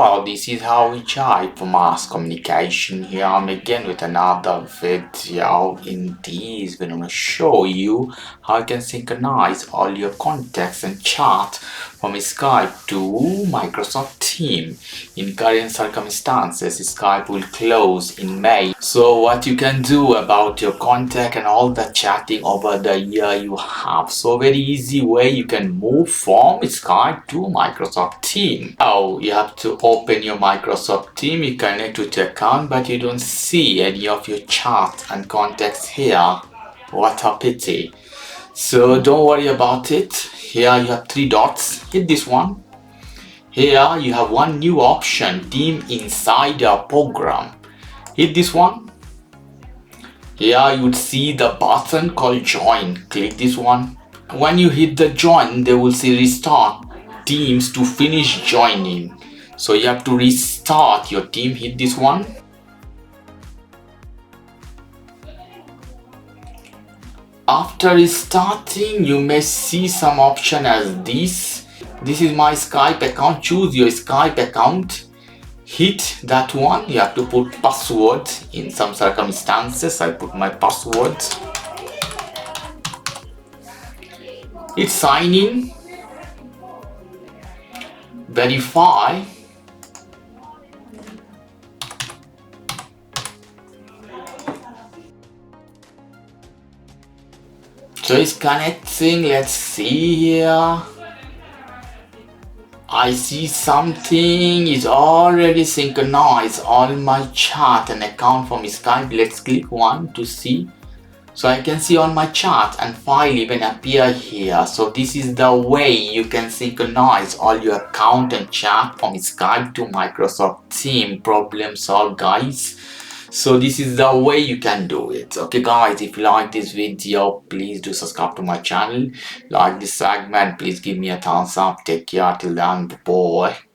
Oh, this is how we type mass communication. Here I'm again with another video. In this, we're gonna show you how you can synchronize all your contacts and chat from Skype to Microsoft Teams. In current circumstances, Skype will close in May. So what you can do about your contact and all the chatting over the year you have. So very easy way you can move from Skype to Microsoft Teams. Now you have to open your Microsoft Teams, you connect with your account, but you don't see any of your chat and contacts here. What a pity. So don't worry about it. Here you have three dots. Hit this one. Here you have one new option, Team Insider Program. Hit this one. Here you would see the button called Join. Click this one. When you hit the join, they will say restart Teams to finish joining. So you have to restart your team. Hit this one. After restarting, you may see some option as this. This is my Skype account. Choose your Skype account. Hit that one. You have to put password. In some circumstances, I put my password. Hit sign in. Verify. So it's connecting. Let's see here. I see something is already synchronized all my chat and account from Skype. Let's click one to see. So I can see all my chat and file even appear here. So this is the way you can synchronize all your account and chat from Skype to Microsoft Teams. Problem solved, guys. So this is the way you can do it. Okay guys, if you like this video, please do subscribe to my channel. Like this segment, please give me a thumbs up. Take care till then, bye.